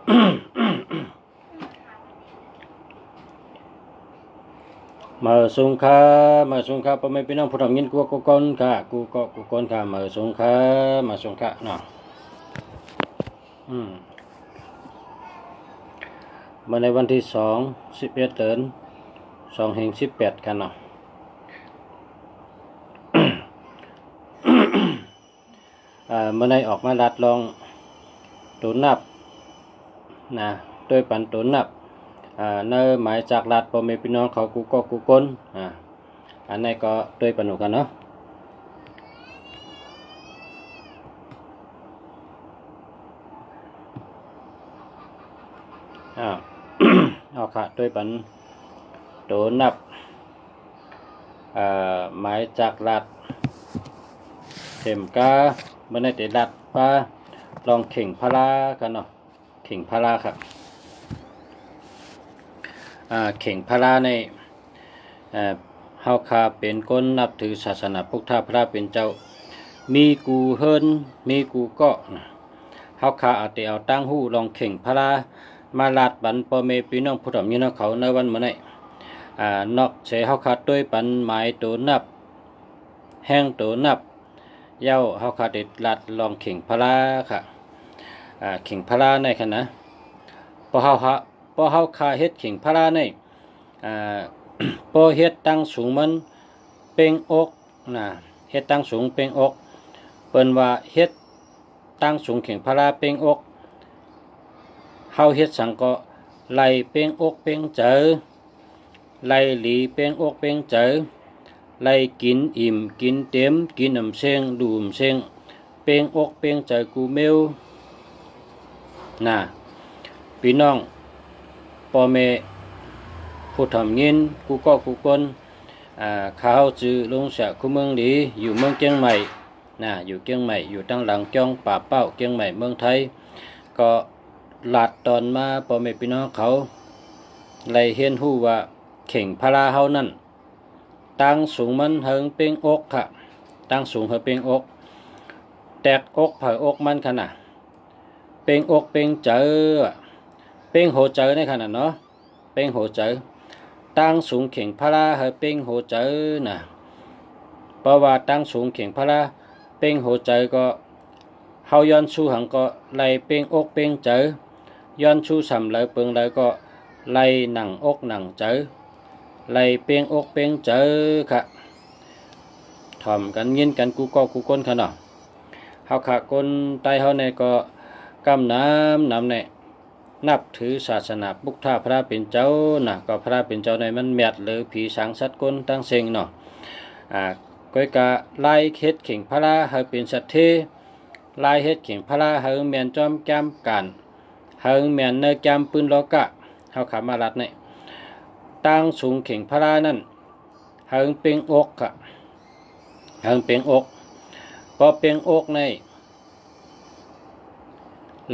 มาสงค่าพ่อแม่พี่น้องผู้ทำยินกูก็ก้นค่ะกูก้นค่ะมาสงค่าเนาะมาในวันที่11 เดือน2/18กันเนาะมาในออกมาลัดลองตัวนับนะโดยปันตัวนับในหมายจากรัฐพ่อแม่พี่น้องเขากูก้นอันนี้ก็โดยปันหนูกันเนาะเอาค่ะโดยปันตัวนับหมายจากรัฐเข็มกาเมื่อในเตรัฐป้าลองเข่งพลากันเนาะเข่งพลาครับเข่งพลาในเฮาคาเป็นก้นนับถือศาสนาพุทธพระเป็นเจ้ามีกูเฮิรนมีกูก็เฮาคาเอาแต่เอาตั้งหู้ลองเข่งพลามาลาดบันพ่อแม่พี่น้องผู้ทำยินเขาในวันมื้อนี้นอกเสเฮาคาด้วยปันหมายตัวนับแห้งตัวนับเย้าเฮาคาเด็ดลาดลองเข่งพลาค่ะเข่งพลาในขณะพอเฮาคาเฮ็ดเข่งพลาในพอเฮ็ดตั้งสูงมันเป่งอกเฮ็ดตั้งสูงเป่งอกเปิ้นว่าเฮ็ดตั้งสูงเข่งพลาเป่งอกเฮาเฮ็ดสังก็ไล่เป่งอกเป่งเจอไล่หลีเป่งอกเป่งเจอไล่กินอิ่มกินเต็มกินน้ำเส้งดูมเส้งเป่งอกเป่งเจอกูเมวพี่น้องพ่อแม่ผู้ทำยินกูก้นเขาจื้อลงเสียคู่เมืองดีอยู่เมืองเชียงใหม่อยู่เชียงใหม่อยู่ตั้งหลังจ้องป่าเป้าเชียงใหม่เมืองไทยก็หลัดตอนมาพ่อแม่พี่น้องเขาไล่เห็นหู้ว่าเข่งพลาเฮานั่นตั้งสูงมันเฮิงเป่งอกค่ะตั้งสูงเฮิงเป่งอกแตกอกเผาอกมันขนาดเป่งอกเป่งเจอเป่งโหเจอในขนาดเนาะเป่งโหเจอตั้งสูงเข่งพลาเฮิงเป่งโหเจอเพราะว่าตั้งสูงเข่งพลาเป่งโหเจอก็เฮาย้อนสู้หังก็ไล่เป่งอกเป่งเจอย้อนสู้สำเลยเปิงเลยก็ไล่หนังอกหนังเจอไล่เป่งอกเป่งเจอค่ะทอมกันยินกันกูก้นขนาดเฮาขาก้นใต้เฮาในก็กำน้ำเนี่ยนับถือศาสนาพุทธพระเป็นเจ้าก็พระเป็นเจ้าในมันแมดหรือผีสางสัตว์ก้นตั้งเซงเนาะก้อยกะไล่เฮ็ดเข่งพระเฮาเป็นสัตว์เทไล่เฮ็ดเข่งพระเฮาแมนจอมแก้มกันเฮาแมนเนอแก้มปืนโลกะเฮาขามาลัดเนี่ยตั้งสูงเข่งพระนั่นเฮาเป่งอกค่ะเฮาเป่งอกพอเป่งอกใน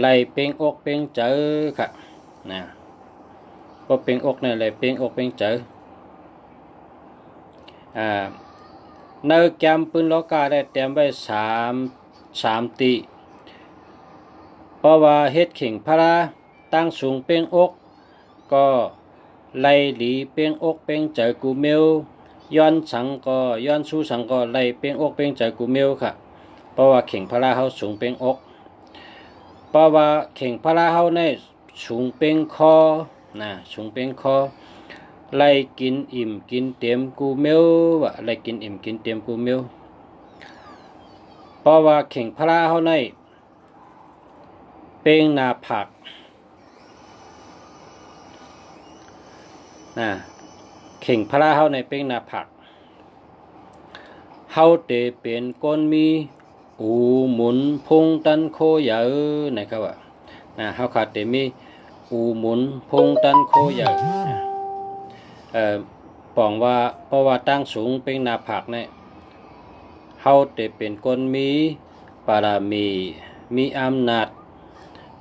ไล่เป่งอกเป่งเจอค่ะก็เป่งอกเนี่ยไล่เป่งอกเป่งเจอเนื้อแกมปืนโลกาได้เตรียมไว้สามตีเพราะว่าเฮ็ดเข่งพระตั้งสูงเป่งอกก็ไล่หลีเป่งอกเป่งเจอกูเมวย้อนสู้สังก็ไล่เป่งอกเป่งเจอกูเมวค่ะเพราะว่าเข่งพระเฮาสูงเป่งอกเพราะว่าเข่งพระเฮาในสูงเป่งคอสูงเป่งคอไล่กินอิ่มกินเต็มกูเมวไล่กินอิ่มกินเต็มกูเมวเพราะว่าเข่งพระเฮาในเป่งหน้าผากเข่งพระเฮาในเป่งหน้าผากเฮาเตเป็นก้นมีอูหมุนพุงตันโคเยอะนะครับว่าเฮาขาดเตมีอูหมุนพุงตันโคเยอะบอกว่าเพราะว่าตั้งสูงเป็นหน้าผากเนี่ยเฮาเตเป็นก้นมีปารามีอำนาจ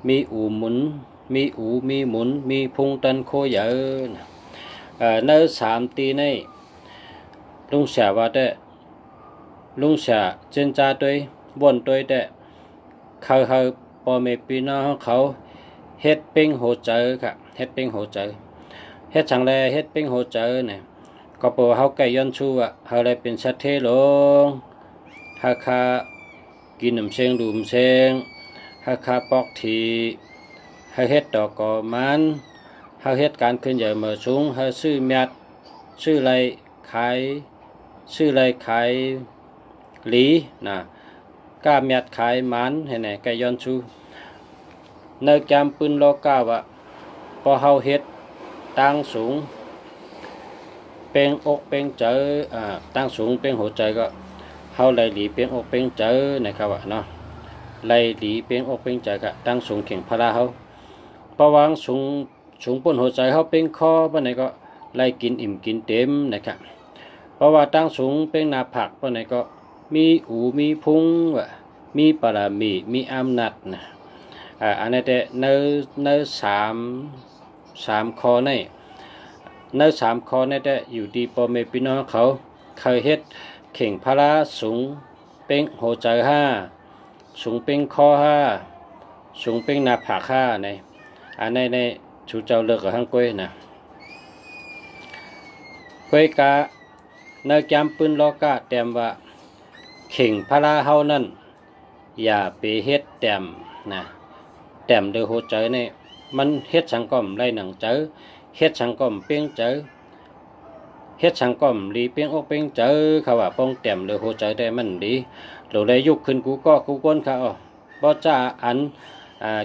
มีอูหมุนมีหมุนมีพุงตันโคเยอะใน3 ตีในลุงเสียว่าแต่ลุงเสียเจนจ่าตัวบ่นตัวแต่เขาพ่อแม่พี่น้องเขา เฮ็ดเป็นโหเจอค่ะเฮ็ดเป็นโหเจอเฮ็ดจังแลเฮ็ดเป็นโหเจอเนี่ยก็เพราะว่าเฮาใกล้ย้อนชูอ่ะเฮาเลยเป็นสัตว์เทลงหาคากินน้ำเชงดูมเชงหาคาปอกทีเฮาเฮ็ดดอกกอมันเฮาเฮ็ดการขึ้นใหญ่เมื่อสูงเฮาซื้อแมดซื้อไรขายซื้อไรขายหลีนะกล้าแมดขายมันให้ไหนใกล้ย้อนชูในจำปืนโลกาวะพอเฮาเฮ็ดตั้งสูงเป็นอกเป็นเจอตั้งสูงเป็นหัวใจก็เฮาไล่หลีเป็นอกเป็นเจอนะครับว่าเนาะไล่หลีเป็นอกเป็นใจก็ตั้งสูงเข่งพลาเฮาประวางสูงสูงปนหัวใจเฮาเป็นคอปานไหนก็ไล่กินอิ่มกินเต็มนะครับเพราะว่าตั้งสูงเป็นหน้าผากปานไหนก็มีอูมีพุงมีปรามีอำนาจนะอันนี้แต่ในสามข้อนี่ในสามข้อนี่แต่อยู่ดีพ่อแม่พี่น้องเขาเคยเฮ็ดเข่งพละสูงเป็นหัวใจสูงเป็นคอสูงเป็นหน้าผากในอันนี้ในชูเจ้าเลิกกับทั้งก้อยนะก้อยกะในจำปืนลอกะแต้มว่าเข่งพละเฮานั้นอย่าไปเฮ็ดแต้มนะแต้มโดยหัวใจนี่มันเฮ็ดสังกอมไรหนังเจอเฮ็ดสังกอมเปียงเจอเฮ็ดสังกอมลีเปียงอกเปียงเจอเขาว่าป้องแต้มโดยหัวใจได้มันดีหรือได้ยุกขึ้นกูก็กูก้นเขาบ่จ้าอัน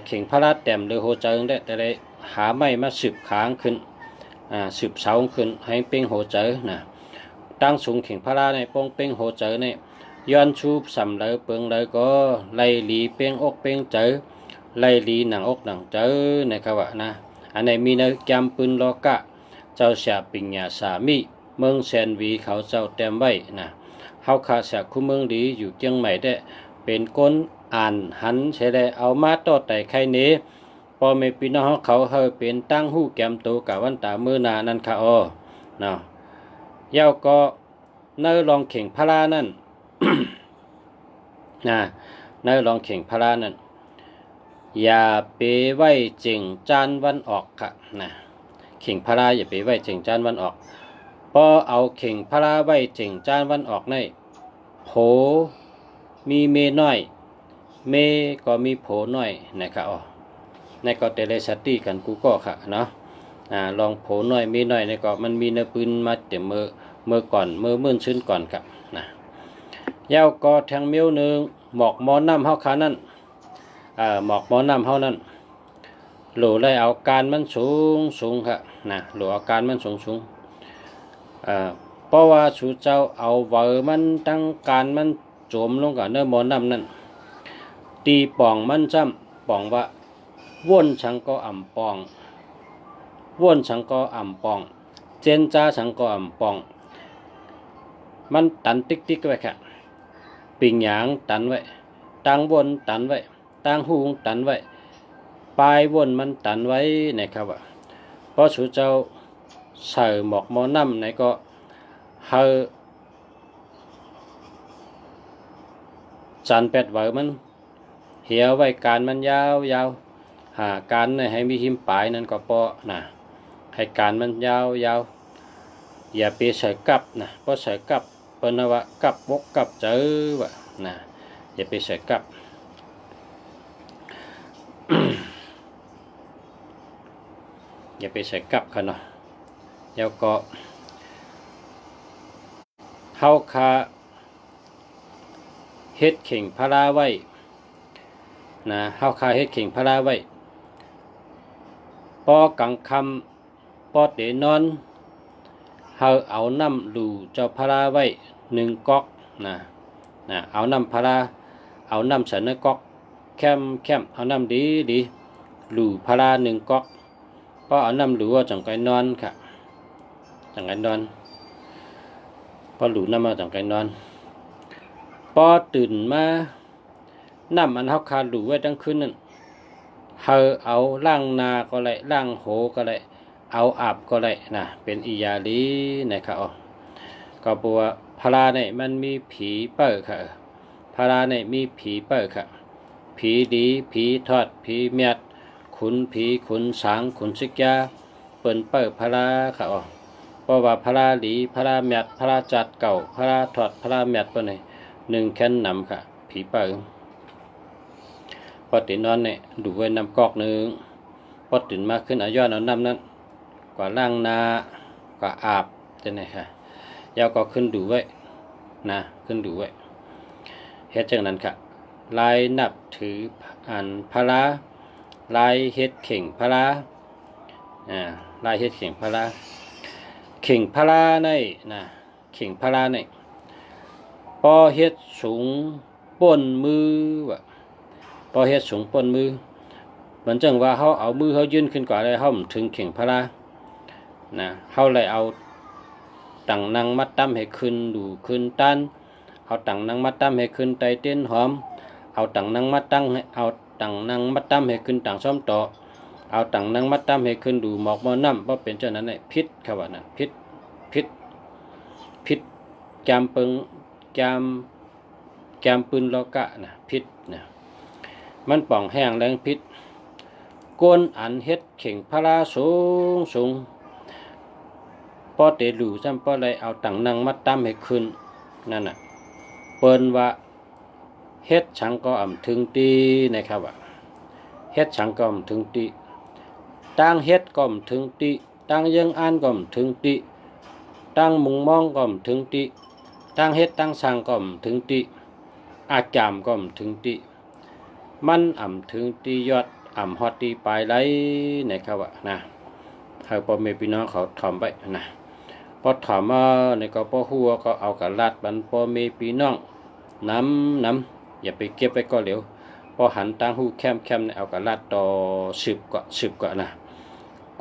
เข่งพระราชแต้มโดยหัวใจได้แต่ได้หาไม้มาสืบค้างขึ้นสืบเสาขึ้นให้เปียงหัวใจนะตั้งสูงเข่งพระราชในป้องเปียงหัวใจนี่ย้อนชูสำเลยเปิงเลยก็ไล่ลีเปียงอกเปียงเจอไล่ลีหนังอกหนังเจอนะครับว่านะอันไหนมีในจำปืนโลกะเจ้าเสียปิญญาสามีเมืองแสนวีเขาเจ้าแต้มไว้นะเฮาขาเสียคู่เมืองดีอยู่เชียงใหม่ได้เป็นก้นอ่านหันใช่ได้เอามาต่อแต่ใครเนพอไม่พี่น้องเขาเฮาเป็นตั้งหู้แกมโตกะวันตามือนานั่นค่ะเนาะเย้าก็ในลองเข่งพลานั่น ในลองเข่งพลานั่นอย่าไปไว้เจิงจานวันออกค่ะนะเข่งพลาอย่าไปไว้เจิงจานวันออกพอเอาเข่งพลาไว้เจิงจานวันออกในโผมีเมน้อยเมก็มีโผน้อยนะครับในก็เตเลสตีกันกูก็ค่ะเนาะลองโผน้อยเมน้อยในก็มันมีเนื้อปืนมาเต็มมือก่อนมือมื่นชื้นก่อนครับนะยาวก็แทงเมียวหนึ่งหมอกมอน้ำเฮาขานั่นหมอกมอน้ำเฮานั่นหลูเลยเอาการมันสูงค่ะนะหลูเอาการมันสูงเพราะว่าชูเจ้าเอาเวอมันตั้งการมันโจมลงกับเนื้อมอน้ำนั่นตีป่องมันจ้ำป่องว่าว่นชังก็อ่ำป่องว่นชังก็อ่ำป่องเจนจ้าชังก็อ่ำป่องมันตันติ๊กไว้ค่ะปิงหยางตันไว้ตั้งวนตันไว้ตั้งหูตันไว้ปลายวนมันตันไว้นะครับเพราะชูเจ้าใส่หมอกมอน้ำไหนก็เฮาจันเป็ดไว้มันเหี่ยวไว้การมันยาวการให้มีหิมปลายนั่นก็พอนะให้การมันยาวอย่าไปใส่กับนะเพราะใส่กับเป็นว่ากับบกกับเจอวะนะอย่าไปใส่กับ อย่าไปใส่กับเขาเนาะแล้วก็เฮาคาเฮ็ดเข่งพลาไว้นะเฮาคาเฮ็ดเข่งพลาไว้ปอกังคำปอเตนอนเฮาเอาน้ำหลูเจ้าพลาไว้1ก๊อกนะเอาน้ำพลาเอาน้ำใส่ในก๊อกแคมเอาน้ำดีหลูพลา1ก๊อกพอเอาน้ำหลูจังไกนอนค่ะจังไกนอนพอหลูน้ำมาจังไกนอนพอตื่นมาน้ำมันเฮาคาหลูไว้ทั้งคืนนั่นเฮาเอาล้างนาก็ได้ล้างโหก็ได้เอาอาบก็ได้นะเป็นอิยาลีนะครับก็บัวพลาเนี่ยมันมีผีเปิดค่ะพลาเนี่ยมีผีเปิดค่ะผีดีผีทอดผีเมียดค ขุนผีขุนสางขุนซึกยาเปิ้นเปิดพระค่ะอ๋อเพราะว่าพระหลีพระแมดพระจัดเก่าพระถอดพระแมดเปิ้นนี่1แค่นนำค่ะผีเปิดพอตื่นนอนเนี่ยดูไว้น้ำกอกนึงพอตื่นมาขึ้นอาย้อนเอาน้ำนั้นกว่าล้างนากว่าอาบจะไหนค่ะยาวก็ขึ้นดูไว้นะขึ้นดูไว้เฮ็ดจังนั้นค่ะลายนับถืออันพระลายเฮ็ดเข่งพระลายเฮ็ดเข่งพระเข่งพระในนะเข่งพระในพอเฮ็ดสูงป้นมือวะพอเฮ็ดสูงป้นมือมันจังว่าเขาเอามือเขายื่นขึ้นกว่าเลยเขาถึงเข่งพระนะเขาเลยเอาตังนังมัดตั้มให้ขึ้นดูขึ้นตันเอาตังนังมัดตั้มให้ขึ้นไตเต้นหอมเอาตังนังมัดตั้งให้เอาตังนังมัดตั้มให้ขึ้นตังซ้อมต่อเอาตังนังมัดตั้มให้ขึ้นดูหมอกมอน้ำเพราะเป็นเจ้านั้นเนี่ยพิษเขาว่านะพิษจามปึงจามปืนโลกะนะพิษนะมันป่องแห้งแรงพิษก้นอันเฮ็ดเข่งพระสูงพอเตลูซ้ำพอเลยเอาตังนังมัดตั้มให้ขึ้นนั่นน่ะเปิ้นว่าเฮ็ดฉังก็อ่ำถึงตีนะครับว่าเฮ็ดฉังก็อ่ำถึงตีตั้งเฮ็ดก็อ่ำถึงตีตั้งยังอ่านก็อ่ำถึงตีตั้งมุงมองก็อ่ำถึงตีตั้งเฮ็ดตั้งสั่งก็อ่ำถึงตีอาจามก็อ่ำถึงตีมันอ่ำถึงตียอดอ่ำฮอดตีปลายไหลนะครับว่านะให้พ่อแม่พี่น้องเขาทำไปนะพอถามมาในก็พ่อหัวก็เอากระลาดบันพ่อแม่พี่น้องน้ำอย่าไปเก็บไปก็เหลวพอหันตั้งหูแคมเนี่ยเอากระลาดต่อสืบก็นะ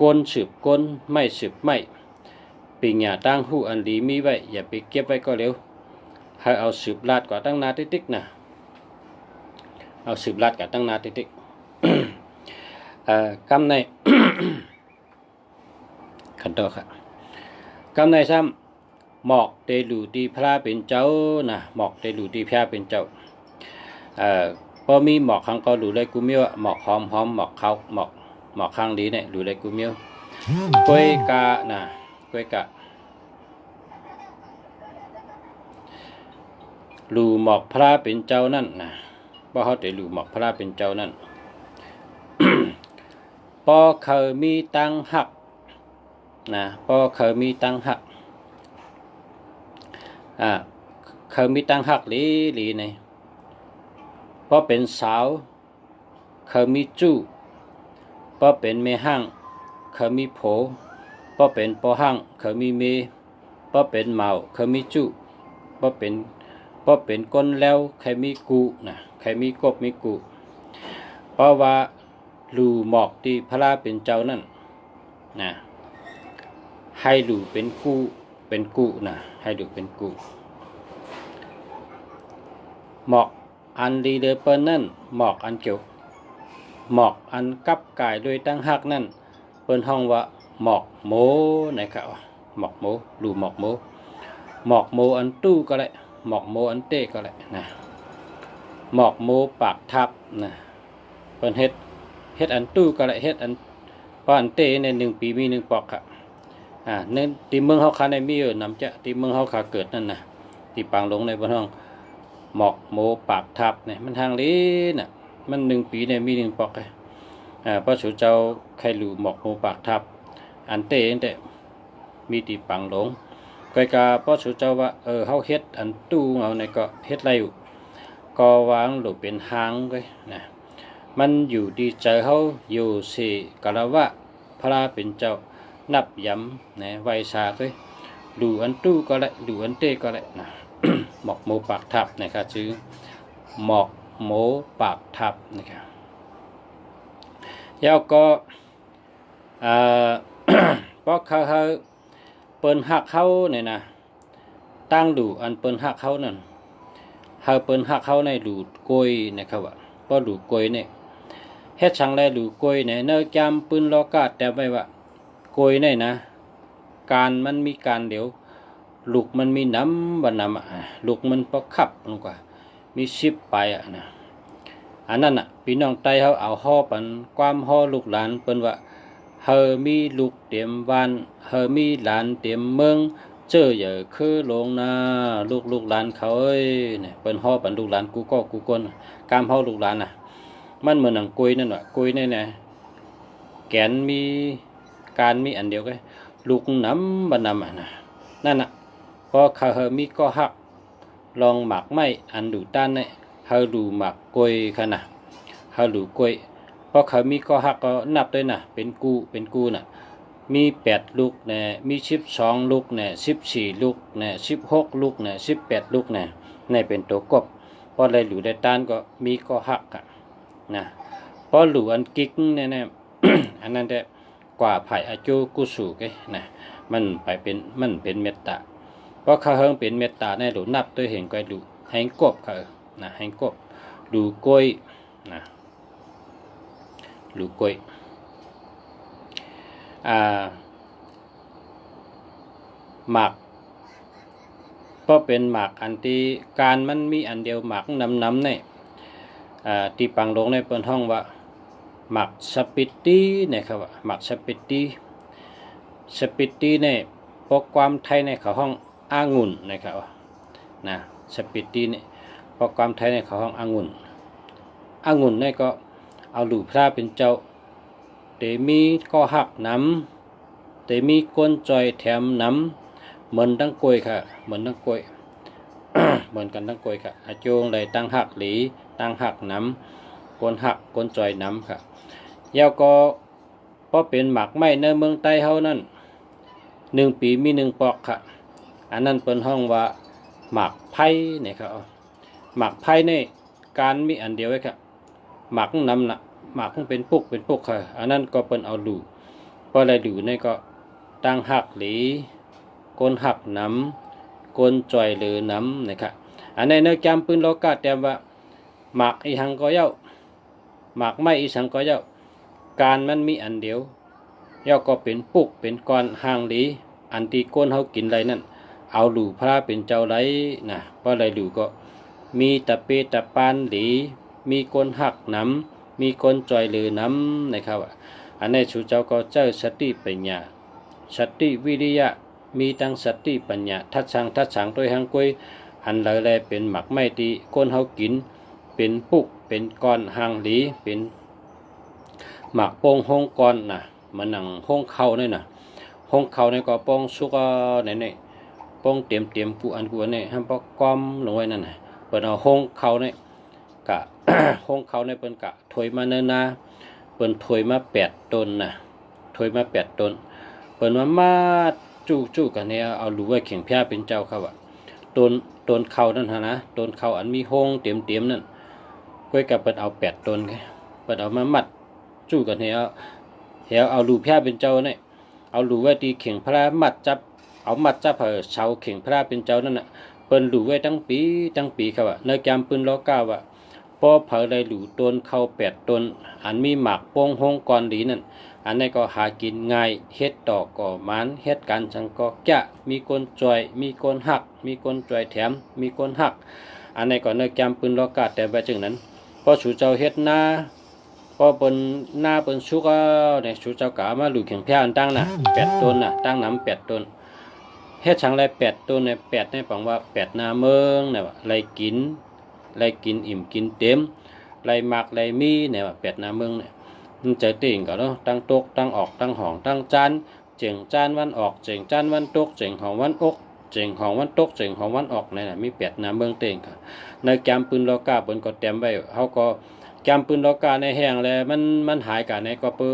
ก้นสืบก้นไม่สืบไม่ปีหญ้าตั้งหูอันดีมีไว้อย่าไปเก็บไว้ก็เหลวให้เอาสืบลาดก็ตั้งนาติ๊กนะเอาสืบลาดก็ตั้งนาติ๊กกำใน ขันต่อค่ะกำในซ้ำหมอกเตลูตีพระเป็นเจ้านะหมอกเตลูตีพระเป็นเจ้าพอมีหมอกข้างก็ดูเลยกูเมียวหมอกหอมหมอกเขาหมอกข้างดีเนี่ยดูเลยกูเมียวกล้วยกะนะกล้วยกะลูหมอกพระเป็นเจ้านั่นนะเพราะเขาเตลูหมอกพระเป็นเจ้านั่น พอเขามีตังหักนะพอเขามีตังหักเขามีตังหักหลีเนี่ยพอเป็นสาวเขามีจู้พอเป็นเมห้างเขามีโผพอเป็นปอห้างเขามีเมพอเป็นเมาเขามีจู้พอเป็นก้นแล้วเขามีกูนะเขามีกบมีกูเพราะว่าลูหมอกที่พระเป็นเจ้านั่นนะให้ลูเป็นกู้นะให้ลูเป็นกู้หมอกอันดีเดเปิลนั่นหมอกอันเกี่ยวหมอกอันกับกายโดยตั้งหักนั่นเปิ้นห้องว่าหมอกโมนะครับหมอกโมลูหมอกโมอันตู้ก็ได้หมอกโมอันเต้ก็ได้นะหมอกโมปากทับนะเปิ้นเฮ็ดอันตู้ก็ได้เฮ็ดอันเพราะอันเต้ใน1 ปีมี1 ปอกครับในที่เมืองเฮาคาในมีอยู่นำจะที่เมืองเฮาคาเกิดนั่นนะที่ปางหลงในบ้านห้องหมอกโมปากทับเนี่ยมันทางลีน่ะมัน1 ปีเนี่ยมี1 ปอกเลยพระสุเจ้าใครรู้หมอกโมปากทับอันเต้แต่มีที่ปางหลงก็กาพระสุเจ้าว่าเฮาเฮ็ดอันตู้เอาในก็เฮ็ดไรอยู่ก็วางหลุดเป็นหางก็นะมันอยู่ดีใจเฮาอยู่สิกะละวะพระเป็นเจ้านับย้ำนะไวสาก็ดูอันตู้ก็ได้ดูอันเต้ก็ได้นะ หมอกโมปากทับนะครับชื่อหมอกโมปากทับนะครับแล้วก็เพราะเขาเปิ้นหักเขาเนี่ยนะตั้งดูอันเปิ้นหักเขานั่นเฮาเปิ้นหักเขาในดูกล้วยนะครับว่าเพราะดูกล้วยเนี่ยเฮ็ดชังแลดูกล้วยเนี่ยเนื้อจำปืนโลกาแต่ไม่ว่ากล้วยเนี่ยนะการมันมีการเดี๋ยวลูกมันมีน้ำลูกมันประคับลงกว่ามีชิบไปนะ อันนั้นน่ะพี่น้องไต้เฮาเอาฮ้อปันความฮ้อลูกหลานเปิ้นว่าเฮอมีลูกเตรียมบ้านเฮอมีหลานเตรียมเมืองเจออย่าคือลงนะลูกหลานเขาเอ้ยเนี่ยเปิ้นฮ้อปันลูกหลานกูก็กูคนกามเฮาลูกหลานน่ะมันเหมือนหนังกุยนั่นว่ะกุยนี่แกนมีการมีอันเดียวกันลูกน้ำบันนำอ่ะนะนั่นน่ะพอเขาเฮอมีก็หักลองหมักไม้อันดูต้านเนี่ยเฮาดูหมักกุยขนาดเฮาดูกุยเพราะเขามีก็หักก็นับด้วยนะเป็นกูน่ะมี8ลูกเนี่ยมี12ลูกเนี่ย14ลูกเนี่ย16ลูกเนี่ย18ลูกเนี่ยในเป็นตัวกบพอได้หลูได้ต้านก็มีก็หักอ่ะนะพอหลูอันกิ๊กเนี่ย อันนั้นแต่กว่าไผ่อาจูกุสูกนะมันเป็นเมตตาเพราะเขาเฮิงเป็นเมตตาในหลูนับตัวเห็นก็ดูแหงกบเขานะแหงกบดูกล้วยนะดูกล้วยหมากก็เป็นหมากอันที่การมันมีอันเดียวหมากน้ำเนี่ยที่ปังลงในเปิ้นห้องว่าหมักสปิตตี้เนี่ยครับหมักสปิตตี้เนี่ยพวกความไทยในเขาห้ององุ่นนะครับนะสปิตตี้เนี่ยพวกความไทยในเขาห้ององุ่นเนี่ยก็เอาหลูพระเป็นเจ้าเตมีก็หักน้ำเตมีก้นจอยแถมน้ำเหมือนตั้งกล้วยค่ะเหมือนตั้งกล้วย เหมือนกันตั้งกล้วยค่ะอาจงเลยตั้งหักหลีตั้งหักน้ำก้นหักก้นจอยน้ำค่ะยาวก็เพราะเป็นหมักไม้ในเมืองใต้เฮานั่น1 ปีมี1ปอกค่ะอันนั้นเป็นห้องว่าหมักไผ่เนี่ยครับหมักไผ่ในการมีอันเดียวไว้ค่ะหมักน้ำน่ะหมักเป็นปุกค่ะอันนั้นก็เป็นเอาดูพออะไรดูนี่ก็ตั้งหักหลีก้นหักน้ำก้นจอยหรือน้ำนะครับอันในเนื้อจำปืนโลกาแต่ว่าหมักอีหังก็เย้าหมักไม่อีสังก็เย้าการมันมีอันเดียวเย้าก็เป็นปุกเป็นก้อนห่างหลีอันที่ก้นเขากินไรนั่นเอาหลูพระเป็นเจ้าไรนะเพราะอะไรหลูก็มีตะเปตะปานหลีมีก้นหักน้ำมีก้นจอยหรือน้ำนะครับอันนี้ชูเจ้าก็เจ้าสติปัญญาสติวิริยะมีตั้งสติปัญญาทัดสังโดยหังกุยอันเลยเป็นหมักไม้ที่ก้นเขากินเป็นปุกเป็นก้อนห่างหลีเป็นหมักโป่งห้องก้อนนะมันหนังห้องเขาเนี่ยนะห้องเขาเนี่ยก็โป่งสุกเนี่ยโป่งเตรียมกูอันเนี่ยให้ปอกก้อมลงไว้นั่นนะเปิดเอาห้องเขาเนี่ยกะ ห้องเขาเนี่ยเป็นกะถอยมาเนินนาเปิดถอยมา8 ต้นนะถอยมา8 ต้นเปิดมาจู้กันเนี่ยเอาหลูไว้เข่งแพ้เป็นเจ้าเขาอะต้นเขานั่นนะต้นเขาอันมีห้องเตรียมนั่นก้อยกับเปิดเอา8 ต้นเปิดเอามามัดจู้กันเนี่ยเอาหลูแพ้เป็นเจ้าเนี่ยเอาหลูไว้ตีเข่งพระมัดจับเอามัดจับเสาเข่งพระเป็นเจ้านั่นน่ะเปิ้นหลูไว้ตั้งปีครับว่าในแกมปืนล้อก้าว่าพอเผาได้หลูต้นเข้า8 ต้นอันมีหมากโป่งห้องก่อนดีนั่นอันนี้ก็หากินง่ายเฮ็ดดอกก่อมันเฮ็ดกันจังก็แกะมีก้นจอยมีก้นหักมีก้นจอยแถมมีก้นหักอันนี้ก็ในแกมปืนล้อกาแต่ว่าจึงนั้นพอสู่เจ้าเฮ็ดหน้าพอเปิ้นหน้าเปิ้นสุกเนี่ยสู่เจ้ากะมาหลูเข่งแพ้อันตั้งน่ะ8 ต้นน่ะตั้งน้ำ8 ต้นเฮ็ดชังไร8 ต้นเนี่ย8ในปังว่า8 นาเมืองเนี่ยว่าไรกินอิ่มกินเต็มไรหมักไรมีเนี่ยว่า8 นาเมืองเนี่ยมันจะติ่งก็เนาะตั้งตกตั้งออกตั้งห้องตั้งจานเจิงจานวันออกเจิงจานวันตกเจิงห้องวันอกเจิงห้องวันตกเจิงห้องวันออกเนี่ยมี8 นาเมืองเต็งค่ะในแกมปืนล้อกาเปิ้นก็เต็มไว้เฮาก็แกมปืนล้อกาในแห้งแล้วมันหายกันในก็เปิ้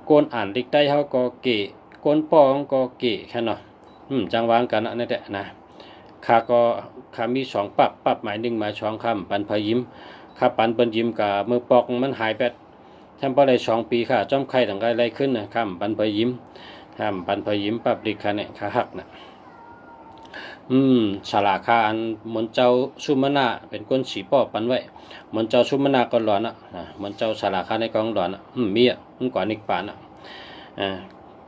โกนอ่านลิกได้เฮาก็เกะโกนป้องก็เกะแค่เนาะจังวางกันนั่นแหละนะข้ามี2 ปรับหมาย1หมาย2คำปันพยิ้มข้าปันเปิ้นยิ้มกับมือปอกมันหายไปทำบ่ได้2 ปีค่ะจ้อมไข่ต่างไรขึ้นนะคำปันพยิ้มปันพยิ้มปรับลิกค่ะเนี่ยขาหักนะสลาคาอันเหมือนเจ้าสุมาณะเป็นก้นสีป้อปันไว้เหมือนเจ้าสุมาณะก็หลอนนะเหมือนเจ้าสลาคาในกองหลอนมีมันกว่านิกปาน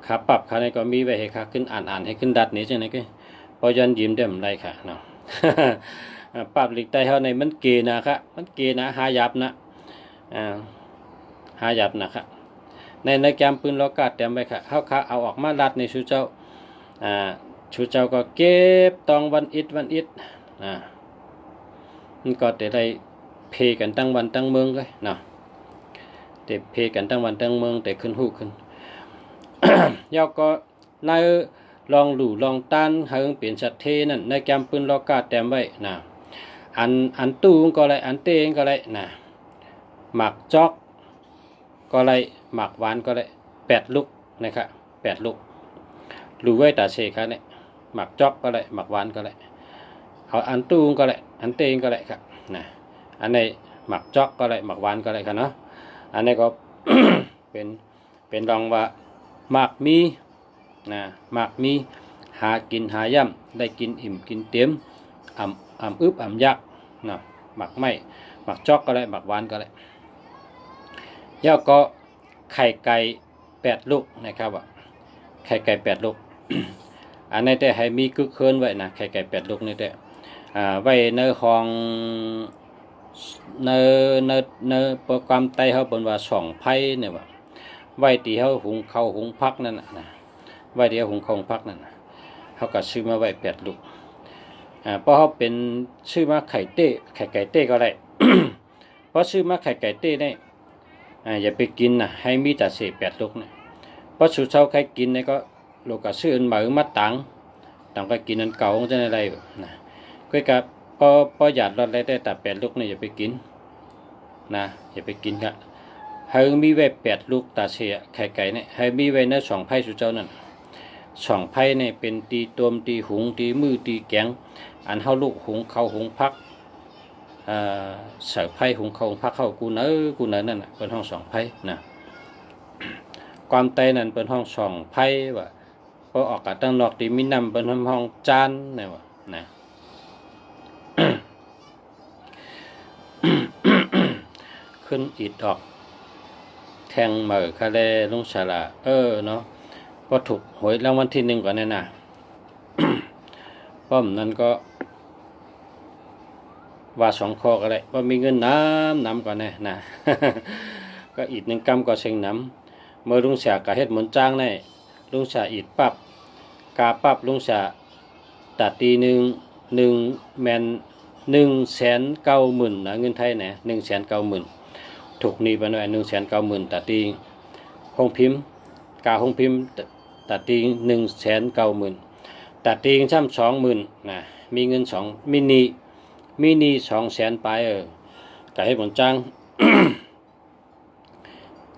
ขาปรับขาในก็มีไว้ให้ขาขึ้นอ่านให้ขึ้นดัดนี้จังไงก็พอยันยิ้มเด้มไรค่ะเนาะ ปรับหลีกใต้เฮาในมันเกนะครับมันเกนะหายับนะหายับนะครับในแกมปืนล็อกกาดเต็มไปค่ะเฮาขาเอาออกมาลัดในชูเจ้าชูเจ้าก็เก็บตองวันอิดมันก็จะได้เพกันตั้งวันตั้งเมืองเลยเนาะแต่เพกันตั้งวันตั้งเมืองแต่ขึ้นหูขึ้น ยาวก็ในลองหลู่ลองต้านเฮิงเปลี่ยนชัดเทนั่นในแกมปืนล็อกกาดเต็มไว้นะอันตู้ก็ไรอันเต้ก็ไรนะหมักจอกก็ไรหมักหวานก็ไร8 ลูกนะครับ8 ลูกหรือไว้ตาเชค่ะเนี่ยหมักจอกก็ไรหมักหวานก็ไรเอาอันตู้ก็ไรอันเต้ก็ไรครับนะอันนี้หมักจอกก็ไรหมักหวานก็ไรครับเนาะอันนี้ก็ เป็นรองว่าหมักมีนะหมักมีหากินหาย่ำได้กินอิ่มกินเต็มอ่ำอึบอ่ำยักนะหมักไม่หมักจอกก็ไรหมักหวานก็ไรย่อก็ไข่ไก่8 ลูกนะครับว่าไข่ไก่8 ลูก อันนี้แต่ให้มีกึกเคินไว้นะไข่ไก่8 ลูกนี่แต่ไว้ในห้องในโปรแกรมไตเขาเป็นว่า2 ไพ่เนี่ยว่าไว้ตีเขาหุงข้าวหุงพักนั่นนะไว้ตีเขาหุงข้าวหุงพักนั่นนะเขาก็ซื้อมาไว้8 ลูกเพราะเขาเป็นชื่อมาไข่ไก่เต้ก็ได้ เพราะชื่อมาไข่ไก่เต้เนี่ยอย่าไปกินนะให้มีแต่เศษ8 ลูกเนี่ยเพราะสุดเช้าใครกินเนี่ยก็ลูกก็ซื้ออันหมือมาต่างก็กินอันเก่าจะอะไรนะก็กับพอหยาดรอดอะไรได้แต่8 ลูกเนี่ยอย่าไปกินนะอย่าไปกินครับให้มีไว้8 ลูกตาเสียไข่ไก่เนี่ยให้มีไว้ใน2 ไพ่สุดเจ้านั่น2 ไพ่เนี่ยเป็นตีตวมตีหุงตีมือตีแกงอันเฮาลูกหุงข้าวหุงพักเสือไพ่หุงข้าวหุงพักเข้ากูเนื้อนั่นน่ะเป็นห้อง2 ไพ่นะความไตนั่นเป็นห้อง2 ไพ่ว่าพอออกจากตั้งนอกตีมีน้ำเป็นห้องจานเนี่ยว่านะ ขึ้นอิดออกแทงเหม่อคาเลลุงฉลาเนาะพอถูกหวยรางวัลที่1ก่อนเนี่ยนะ ป้อมนั้นก็ว่า2 ข้อก็ได้ว่ามีเงินน้ำก่อนนะ ก็อิด1 กำก็เชิงน้ำเมื่อลุงเสียกะเฮ็ดหมุนจ้างได้ลุงเสียอิดปั๊บกาปั๊บลุงเสียตัดตีหนึ่งแมน190,000นะเงินไทยนะ190,000ถูกนี่ไปหน่อย190,000ตัดตีห้องพิมพ์กาห้องพิมพ์ตัดตี190,000ตัดตีช่ำ20,000นะมีเงิน2มินิ200,000ไปกะให้หมุนจ้าง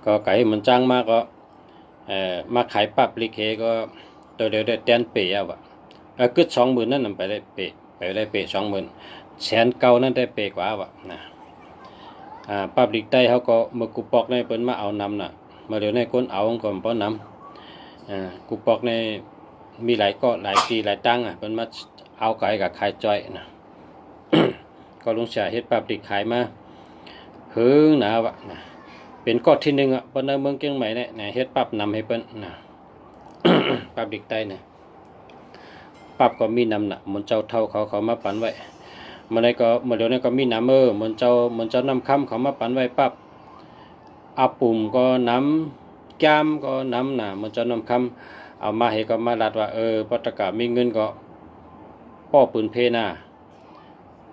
ก็ไก่มันจ้างมากก็มาขายปับลิเคก็ตัวเดียวได้แตนเปย์อ่ะกึด20,000นั่นไปได้เปย์20,000 190,000นั่นได้เปย์กว่าว่ะนะปับลิกใต้เขาก็เมื่อกูปอกในเปิ้นมาเอานำน่ะมาเดี๋ยวในก้นเอาก่อนป้อนนำกูปอกในมีหลายก็หลายปีหลายตั้งเปิ้นมาเอาไก่กับขายจ้อยนะ ก็ลุงเสียเฮ็ดปับลิกขายมาหึงหนาวะนะเป็นก้อนที่1เปิ้นในเมืองเชียงใหม่เนี่ยเฮ็ดปับนำให้เปิ้นนะ ปับลิกใต้เนี่ยปับก็มีนำน่ะมันเจ้าเท่าเขามาปันไว้เมื่อเดี๋ยวนี้ก็มีน้ำมันเจ้านำคำเขามาปันไว้ปับอาปุ่มก็น้ำแก้มก็น้ำน่ะมันเจ้านำคำเอามาให้ก็มาลัดว่าปัตตกะมีเงินก็ป้อปืนเพน่ะ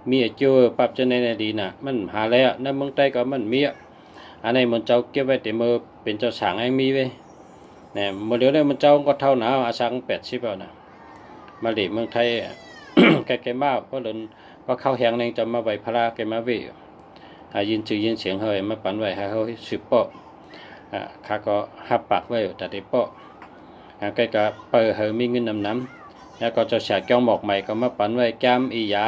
มีเจ้าปับจะในดีน่ะมันหาแล้วในเมืองใต้ก็มันมีอันนี้มันเจ้าเก็บไว้แต่เมื่อเป็นเจ้าสางให้มีไว้เนี่ยเมื่อเดี๋ยวนี้มันเจ้าก็เท่าหนาอาสัง80เอานะมาเหลีเมืองไทย แกมาเพราะเดินก็เข้าแหงนึงจะมาไว้พระแกมาเวยินชื่อยินเสียงเฮยมาปันไว้ให้เขาสืบเปาะข้าก็หับปากไว้แต่ได้เปาะแกก็เปิดเฮยมีเงินน้ำแล้วก็จะฉาแก้วหมอกใหม่ก็มาปันไว้แก้มอียา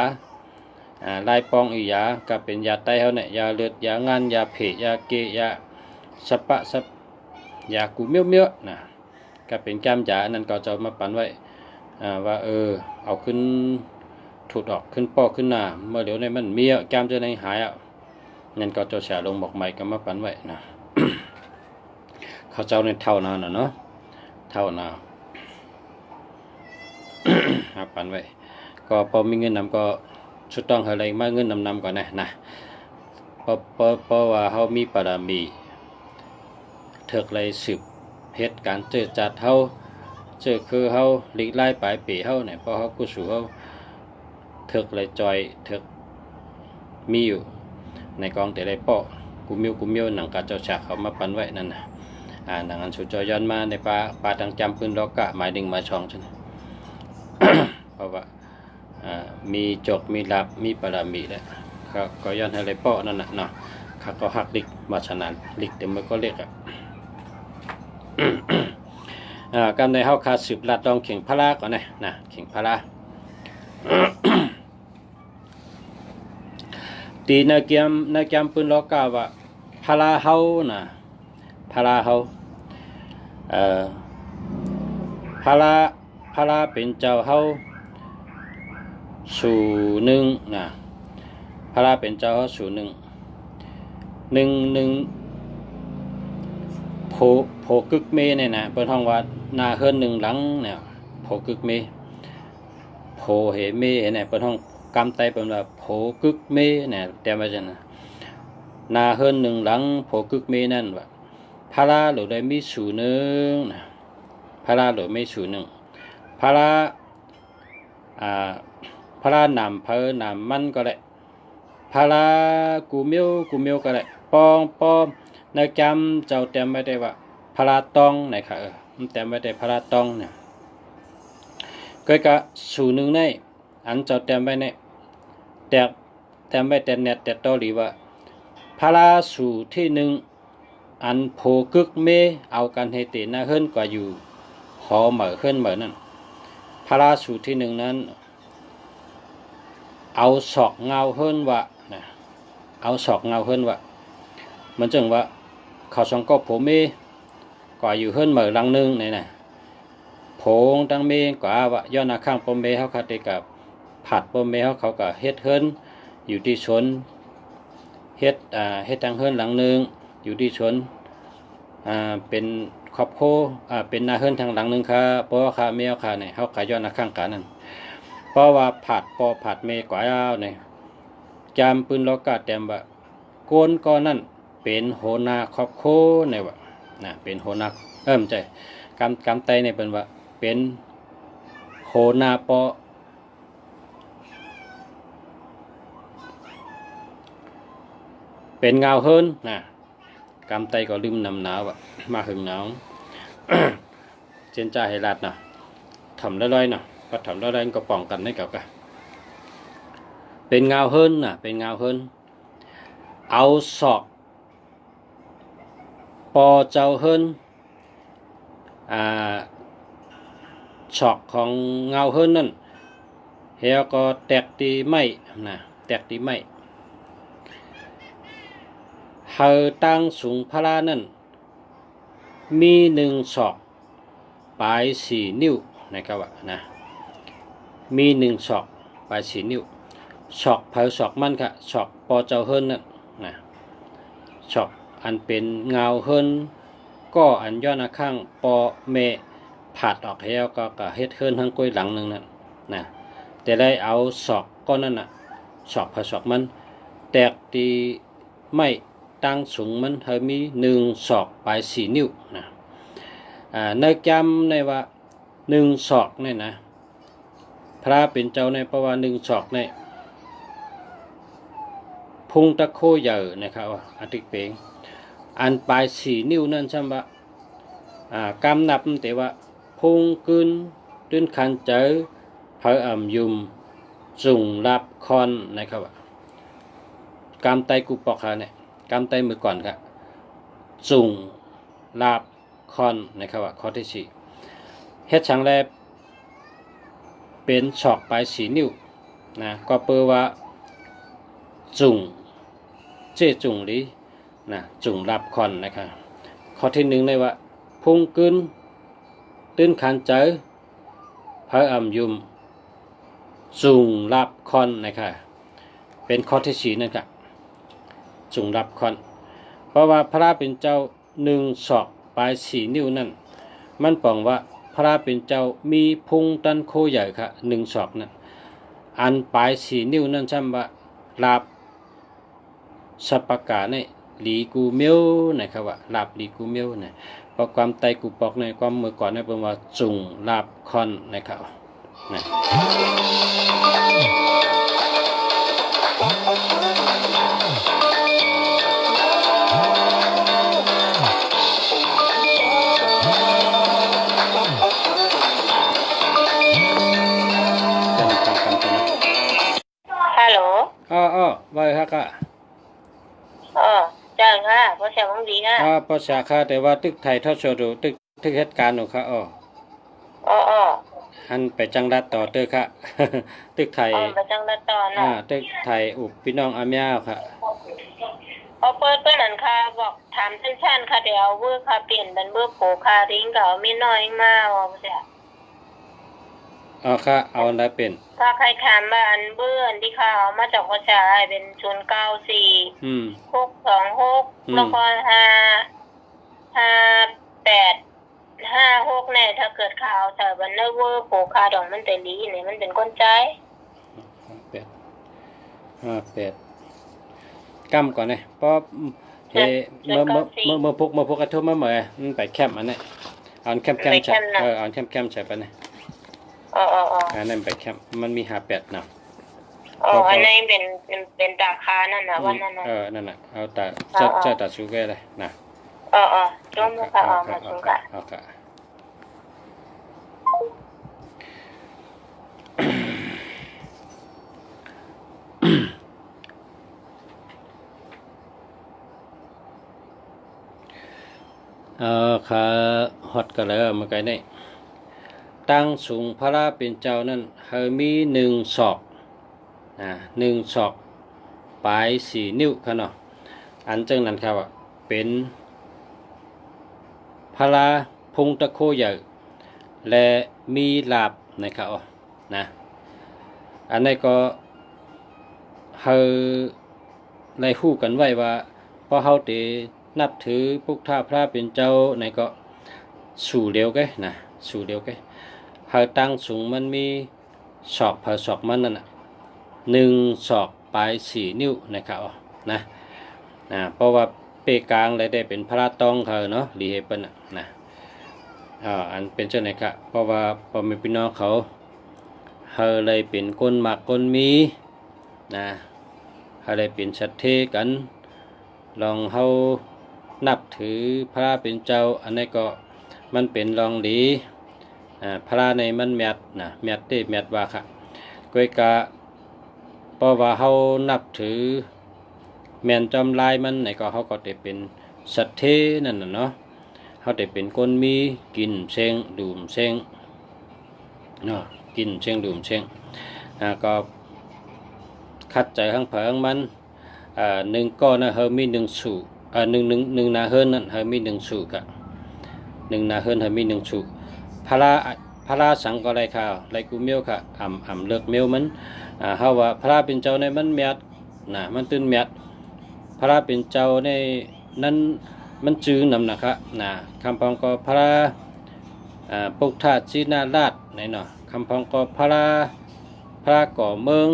ลายปองอียาก็เป็นยาไตเขาเนี่ยยาเลือดยางานยาเผยยาเกยาสปะยากูเมี้ยวนะก็เป็นแก้มยานั่นก็จะมาปันไว้ว่าเอาขึ้นถูดออกขึ้นปอกขึ้นหน้าเมื่อเดี๋ยวในมันมีแก้มจะในหายนั่นก็จะแฉลงบอกใหม่ก็มาปันไว้นะ เขาเจ้าในเท่านาเนาะเท่านา หาปันไว้ก็พอมีเงินนำก็ ชุดต้องอะไรมาเงินนำก่อนนะเพราะว่าเขามีบารมีเถิกเลยสืบเหตุการณ์เจอจัดเขาเจอคือเขาหลีกไล่ปลายปีเขาเนี่ยเพราะเขากุศลเขาเถิกเลยจอยเถิกมีอยู่ในกองแต่ไรเปาะกุมิวหนังกาเจ้าฉากเขามาปันไว้นั่นนะหนังอันสุดจอยย้อนมาในป่าตังจำปืนล็อกกะหมายดึงมาช่องใช่ไหม เพราะว่ามีจกมีลับมีปรามีแล้วก็ย้อนให้ไรเปาะนั่นนะเนาะเขาก็หักลิกมาชนะลิกเต็มมือก็เรียกกำในเฮาคาสืบลาดดองเข่งพระลาก่อนนะเข่งพระลาตีนักเกมปืนล็อกกาว่าพระลาเฮานะพระลาเฮาพระลาเป็นเจ้าเฮาสู่หนึ่งนะพระลาเป็นเจ้าเฮาสู่หนึ่งโผกึกเมเนี่ยนะเปิ้นห้องว่านาเฮิรนหนึ่งหลังเนี่ยโผกึกเมโผเหเมเนี่ยเปิ้นห้องกำไตเปิ้นว่าโผกึกเมเนี่ยแต่ว่าจังนะนาเฮิรนหนึ่งหลังโผกึกเมนั่นว่าพระลาหรือได้มีสู่หนึ่งนะพระลาหรือไม่สู่หนึ่งพระลานำเพอนำมันก็ได้พระลากูเมียวก็ได้ปองในจำเจ้าเต็มไม่ได้ว่าพระลาตองนะครับมันเต็มไม่ได้พระลาตองเนี่ยก็กะสู่หนึ่งในอันเจ้าเต็มไว้เนี่ยแต่เต็มไว้แต่เน็ตแต่ตอหรือว่าพระลาสู่ที่หนึ่งอันโผกึกเมเอากันให้เตนะเฮิรนกว่าอยู่หอเหมือเฮิรนเหมือนั่นพระลาสู่ที่หนึ่งนั้นเอาศอกเงาเฮิรนว่านะเอาศอกเงาเฮิรนว่ามันจึงว่าเขาสองก็โผเมกว่าอยู่เฮิรนเหมือลังนึงเนี่ยนะโผงตั้งเมกว่าว่าย้อนข้างปมเมเขาคาติกับผัดปมเมเขาก็เฮ็ดเฮิรนอยู่ที่ชนเฮ็ดทางเฮิรนหลังนึงอยู่ที่ชนเป็นครอบครัวเป็นนาเฮิรนทางหลังนึงค่ะเพราะว่าค่ะเมียค่ะเนี่ยเขาขายย้อนข้างกันนั่นเพราะว่าผัดเมกว่าเนี่ยจำปืนล็อกกาแต้มว่าโกนก้อนนั่นเป็นโหนาครอบครัวเนี่ยว่านะเป็นโหนาใจกำไตเนี่ยเป็นว่าเป็นโหนาปอเป็นเงาเฮิรนนะกำไตก็ลืมนำหนาวมาหึงหนาว เจนจ่าให้ลาดนะทำได้ๆนะก็ทำได้ๆก็ป้องกันให้กับกันเป็นเงาเฮิรนนะเป็นเงาเฮิรนเอาศอกปอเจ้าเฮิรนศอกของเงาเฮิรนนั่นเฮียก็แตกตีไม่นะแตกตีไม่เฮาตั้งสูงพระลานั่นมีหนึ่งศอกปลาย4 นิ้วนะครับว่านะมีหนึ่งศอกปลาย4 นิ้วศอกเผาศอกมันค่ะศอกปอเจ้าเฮิรนนั่นนะศอกอันเป็นเงาเฮิรนก็อันย้อนข้างปอเมผัดออกแล้วก็เฮ็ดเฮิรนทั้งก้อยหลังนึงนั่นนะแต่ได้เอาศอกก้อนนั่นน่ะศอกเผาศอกมันแตกตีไม่ตั้งสูงมันเธอมี1 ศอกปลาย4 นิ้วนะในจำในว่า1 ศอกเนี่ยนะพระเป็นเจ้าในประวัติ1 ศอกในพุงตะโคใหญ่นะครับว่าอติเปงอันปลาย4 นิ้วนั่นใช่ไหมกำนับแต่ว่าพุงกึนตื้นคันเจอเผอยุมจุงรับคอนนะครับว่ากำไตกูปอกค่ะเนี่ยกำไตมือก่อนครับจุงลาบคอนนะครับว่าข้อที่4เฮ็ดช่างแลเป็นศอกปลาย4 นิ้วนะก็เปิดว่าจุงเจจุงหรือนะจุงลาบคอนนะครับข้อที่1เลยว่าพุงกึนตื้นคันเจอเผอยุมจุงลาบคอนนะครับเป็นข้อที่4นั่นครับจุงรับคอนเพราะว่าพระเป็นเจ้า1 ศอกปลาย4 นิ้วนั่นมันปองว่าพระเป็นเจ้ามีพุงตันโคใหญ่ค่ะ1 ศอกนั่น อันปลายสี่นิ้วนั่นจำว่าลาบสัปปะกะในหลีกูเมียวนะครับว่าลาบหลีกูเมียวนะเพราะความไตกูปอกในความเมื่อก่อนในเป็นว่าจุงลาบคอนนะครับนะฮัลโหลอ้อว่าฮะกะจ้างค่ะพอเสียงดีค่ะภาษาค่ะแต่ว่าตึกไทยทอดสดตึกเหตุการณ์หนูค่ะหันไปจังรัดต่อเตอค่ะ ตึกไทยไปจังรัดต่อเนาะตึกไทยอุบพี่น้องอาเมียค่ะเปิดนั่นค่ะบอกถามสั้นๆค่ะเดี๋ยวเบอร์ค่ะเปลี่ยนเป็นเบอร์โผค่ะทิ้งก็มีน้อยมากว่าเสียค่ะเอาอันใดเป็นถ้าใครถามว่าอันเบอร์อันที่เขาเอามาจากภาษาเป็น094 626แล้วก็5856เนี่ยถ้าเกิดข่าวแต่วันเนอร์เวอร์โผค่ะดองมันแต่ลีเนี่ยมันเป็นคนใจ58กำก่อนเนี่ยเพราะเฮ้เมื่อพกกระทุ่มมาเหมือนมันไปแคมป์อันนี้เอาแคมป์ใช่เอาแคมป์ใช่ปะเนี่ยอันนั้นไปแคมป์มันมี58นะอันนั้นเป็นตาคานั่นนะวันนั้นนะนั่นน่ะเอาแต่เจ้าตาชูแก่เลยนะจมค่ะมาสูงค่ะขาฮอดกันแล้วมาไกลนี่ตั้งสูงพระราเป็นเจ้านั่นเฮมี1 ศอก1 ศอกปลาย4 นิ้วค่ะเนาะอันจังนั้นครับเป็นพระราพงตะโคใหญ่และมีลาบนะครับนะอันนี้ก็เฮาได้ฮู้กันไว้ว่าพอเฮาได้นับถือพุทธพระเป็นเจ้าในก็สู่เดียวกันนะสู่เดียวกันเฮาตั้งสูงมันมีศอกศอกมันนั่นน่ะ1 ศอกปลาย4 นิ้วนะครับนะเพราะว่าเปกลางได้เป็นพระตองเขาเนาะหลีเฮเปิ้นนะอันเป็นเจ้าไหนครับเพราะว่าพอมีพี่น้องเขาเลยเป็นคนหมักคนมีนะเขาเลยเป็นสัตเทกันลองเฮานับถือพระเป็นเจ้าอันนี้ก็มันเป็นรองดีพระในมันแมดแมดเตแมดว่าค่ะก้อยกะเพราะว่าเฮานับถือแมนจอมลายมันไหนก็เขาก็ได้เป็นสัตเทนั่นน่ะเนาะเขาได้เป็นคนมีกินเชงดื่มเชงเนาะกินเชงดื่มเชงก็คัดใจข้างเผงมัน1 ก้อนนะเฮามี1 สู1นาเฮิรนนั่นเฮามี1 สูกะ1 นาเฮิรนเฮามี1 สูพระสังก็ไรข่าวไรกูเมียวค่ะเลิกเมียวมันเฮาว่าพระเป็นเจ้าในมันแมดมันตื่นแมดพระเป็นเจ้าในนั้นมันจื้อนำนะครับคำพองก็พระปุกธาจีนาราชในเนาะคำพองก็พระก่อเมือง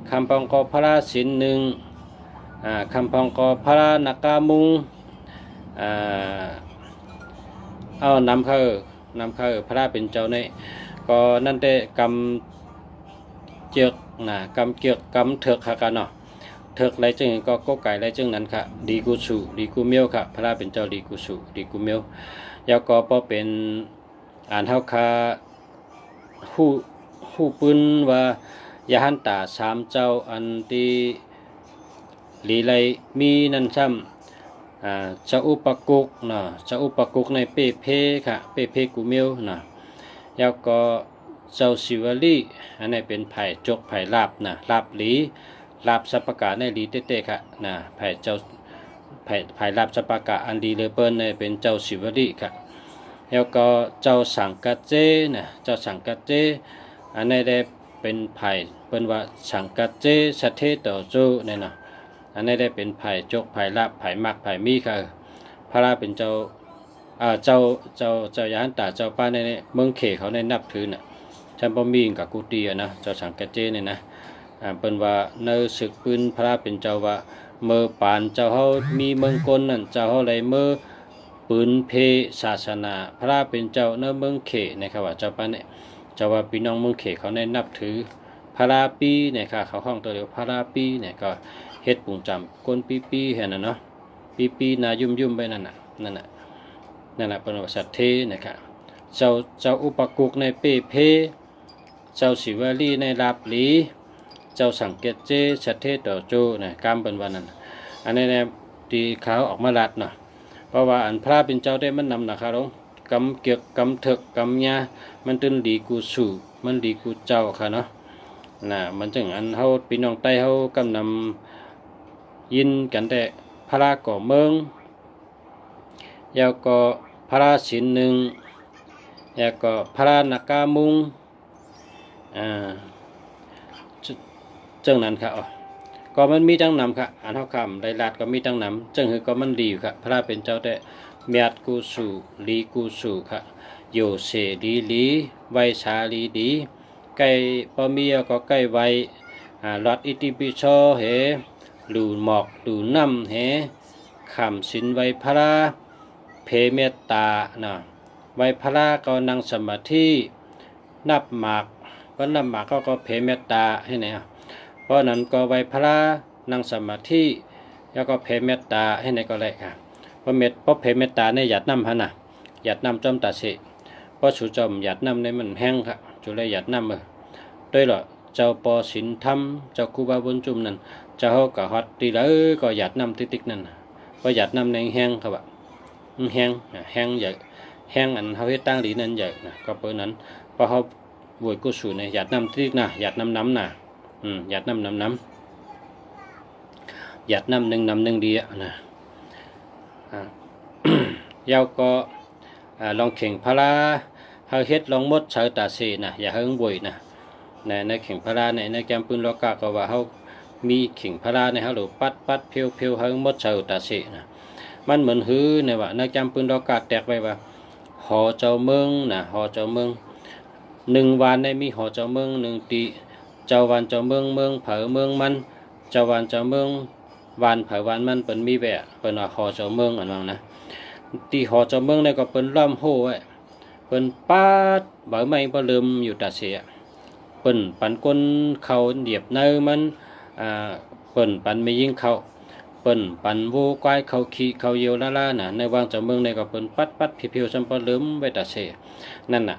คำพองก็พระศิลหนึ่งคำพองก็พระนักกามุงเอานำเข้าพระเป็นเจ้าในก็นั่นแต่กำเจือกกำเจือกกำเถือกค่ะกันเนาะเถิกไรจึงก็ไก่ไรจึงนั้นค่ะดีกุสุดีกุเมียวค่ะพระเป็นเจ้าดีกุสุดีกุเมียวยาวก็พอเป็นอ่านเฮาคาฮู้ปืนว่ายาหันตา3 เจ้าอันที่ลีไลมีนั่นซ้ำจะอุปกุกจะอุปกุกในเปเพค่ะเปเพกุเมียวยาวก็เจ้าศิวลีอันนี้เป็นไผ่จกไผ่ลาบลาบหลีลาบสัปปะกะในลีเต้ๆค่ะไผ่เจ้าไผ่ลาบสัปปะกะอันดีเลเปิ้นเนี่ยเป็นเจ้าศิวลีค่ะแล้วก็เจ้าสังกัจเจเจ้าสังกัจเจอันนี้ได้เป็นไผ่เปิ้นว่าสังกัจเจสัทเทต่อโจเนี่ยอันนี้ได้เป็นไผ่จกไผ่ลาบไผ่มักไผ่มีค่ะพระเป็นเจ้า เจ้ายานตาเจ้าป้าในเมืองเขเขาในนับถือ จำบ่มีกับกุฏินะเจ้าสังเกตเจเนี่ยนะเปิ้นว่าในศึกปืนพระเป็นเจ้าว่าเมื่อปานเจ้าเฮามีเมืองกลนั่นเจ้าเฮาเลยเมื่อปืนเพศาสนาพระเป็นเจ้าในเมืองเขนะครับว่าเจ้าปานเนี่ยเจ้าว่าพี่น้องเมืองเขเขาได้นับถือพระปีเนี่ยค่ะเขาห้องตัวเดียวพระปีเนี่ยก็เฮ็ดปุงจำก้นปีเห็นน่ะเนาะปีนายุ่มไปนั่นน่ะเปิ้นว่าสัตเทนะครับเจ้าอุปกุกในเปเพเจ้าศิวลีในลาบหลีเจ้าสังเกตเจสัตเทต่อโจนะกามเป็นวันนั้นอันนี้เนี่ยที่เขาออกมาลัดเนาะเพราะว่าอันพระเป็นเจ้าได้มันนำนะครับลงกำเกียกกำเถกกำยามันตึนดีกูสู่มันดีกูเจ้าค่ะเนาะมันจึงอันเฮาพี่น้องใต้เฮากำนำยินกันแต่พระก่อเมืองยาวก็พระศิลหนึ่งยาวก็พระนักกามุงจังนั้นครับก็มันมีตั้งนำครับอันเท่าคำได้ลาดก็มีตั้งนำจังคือก็มันดีครับพระเป็นเจ้าแต่เมียดกูสู่ลีกูสู่ครับโยเสลีไวชาลีดีไก่ปอมีก็ไก่ไวลอดอิติปิโชเหหลูหมอกหลูน้ำเหขำสินไวพระเพเมตตานะไวพระก็นั่งสมาธินับหมากก็นับหมากก็เพเมตตาให้ไหนเพราะนั้นก็ไวพระนั่งสมาธิแล้วก็เพเมตตาให้ไหนก็เลยค่ะเพราะเพเมตตาในหยัดน้ำฮะนะหยัดน้ำจอมตาเสเพราะสุจอมหยัดน้ำในมันแห้งค่ะจุเลยหยัดน้ำด้วยหรอเจ้าปอสินธรรมเจ้าครูบาบุญจุมนั่นเจ้าเขาก็ฮอตตีแล้วก็หยัดน้ำติ๊กนั่นก็หยัดน้ำในแห้งครับว่าแห้งใหญ่แห้งอันเขาเฮ็ดตั้งหลีนั่นใหญ่นะก็เปิดนั้นพอเขาบวยกุศลในหยัดน้ำติ๊กนะหยัดน้ำน่ะหยัดน้ำหยัดน้ำหนึ่งดีนะยาวก็ลองเข่งพระเฮาเฮ็ดลองมดเสาตาเสนะอย่าเฮิงบวยนะในเข่งพระในแกมปืนโลกาก็ว่าเฮามีเข่งพระในเฮาหรือปัดเพียวเฮิงมดเสาตาเสนะมันเหมือนหือเนี่ยว่าในแกมปืนโลกาแตกไปว่าหอเจ้าเมืองนะหอเจ้าเมือง1วันในมีหอเจ้าเมือง1ตีเจ้าวันเจ้าเมืองเผอเมืองมันเจ้าวันเจ้าเมืองวันเผอวันมันเป็นมีแวะเป็นว่าหอเจ้าเมืองอันนั้นนะตีหอเจ้าเมืองเนี่ยก็เป็นล่ำโห่ไว้เป็นปัดบ่ไม่บ่ลืมอยู่ตาเสียเป็นปันก้นเขาเหยียบเนื้อมันเป็นปันไม่ยิงเขาเป็นปันโวควายเขาขี้เขาเยียวล่าน่ะในวางเจ้าเมืองเนี่ยก็เป็นปัดผิวๆซัมปลืมไว้ตาเสียนั่นน่ะ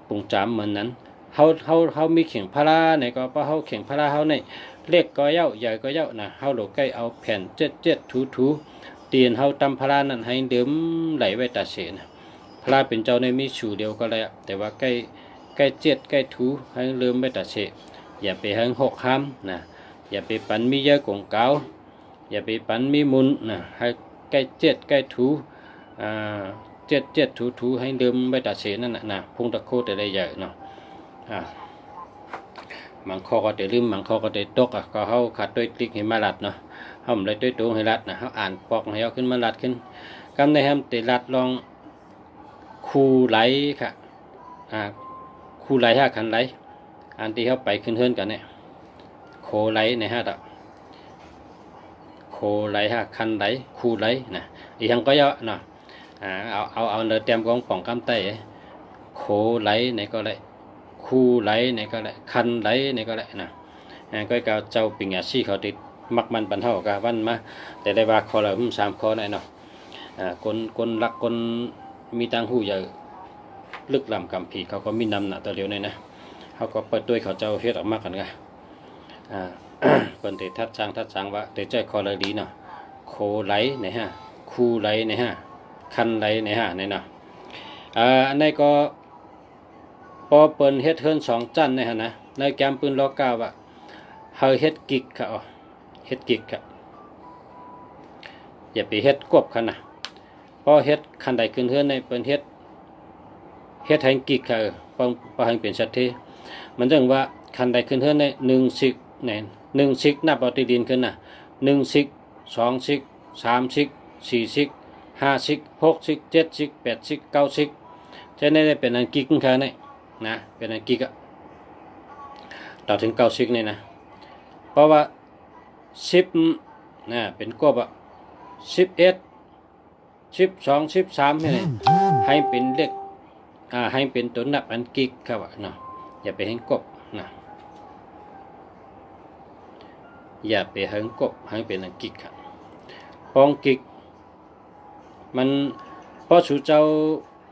ปุ่งจามเหมือนนั้นเขามีเข่งพระในก็เพราะเขาเข่งพระเขาในเล็กก็เย้าใหญ่ก็เย้านะเขาหลกใกล้เอาแผ่นเจ็ดถูเตียนเขาตำพระนั้นให้เดิมไหลไว้ตาเสนะพระเป็นเจ้าในมีชูเดียวก็เลยแต่ว่าใกล้เจ็ดใกล้ถูให้เริ่มไว้ตาเสอย่าไปให้หกห้ามนะอย่าไปปันมีเยอะกงเกาอย่าไปปันมีมุนนะให้ใกล้เจ็ดใกล้ถูเจ็ดถูให้เดิมไว้ตาเสนั่นนะพงตะโคแต่ได้ใหญ่เนาะมังคอก็ได้ลืมมังคอก็ได้ตกก็เขาขัดด้วยคลิกให้มาลัดเนาะเขาเลยด้วยตัวให้ลัดนะเขาอ่านปอกให้เขาขึ้นมาลัดขึ้นกำในแฮมติลัดลองคูไหลค่ะคูไหล5คันไหลอันที่เขาไปขึ้นเฮือนกันเนี่ยโคไหลใน5ดอกโคไหล5คันไหลคูไหลนะอีกทางก็เยอะเนาะเอาเนื้อเตรียมของป่องกำไตโคไหลในก็เลยคูไหลในก็เลยคันไหลในก็เลยนะก็เก่าเจ้าปิงอาชีเขาติดมักมันปันเท่ากับวันมาแต่ได้ว่าคอละ3คอได้เนาะคนรักคนมีตังหูใหญ่ลึกลำกำผีเขาก็มีนำหนักตัวเดียวเนี่ยนะเขาก็เปิดด้วยเขาเจ้าเฮ็ดออกมากันไงเปิดเตทัดช้างว่าเตใจคอละดีเนาะโคไหลในคูไหลในคันไหลในในเนาะอันนี้ก็พอเปิ้นเฮ็ดเฮิรน2จันในนะในแกมปืนโลกาว่าเฮาเฮ็ดกิกค่ะเฮ็ดกิกค่ะอย่าไปเฮ็ดกบคันนะพอเฮ็ดคันใดขึ้นเฮือนในเปิ้นเฮ็ดให้กิกค่ะพอให้เป็นสัตว์ที่มันจังว่าคันใดขึ้นเฮือนใน1ซิกใน1ซิกนับเอาตีดินขึ้นน่ะ1ซิก2ซิก3ซิก4ซิก5ซิก6ซิก7ซิก8ซิก9ซิกจะได้เป็นอันกิกค่ะใน นะเป็นอันกิกอะต่อถึง90เนี่ยนะเพราะว่า10นะเป็นกบอะ11 12 13เนี่ยให้เป็นเลขให้เป็นตัวนับอันกิกครับเนาะอย่าไปให้กบนะอย่าไปให้กบให้เป็นอันกิกครับปองกิกมันเพราะสู่เจ้า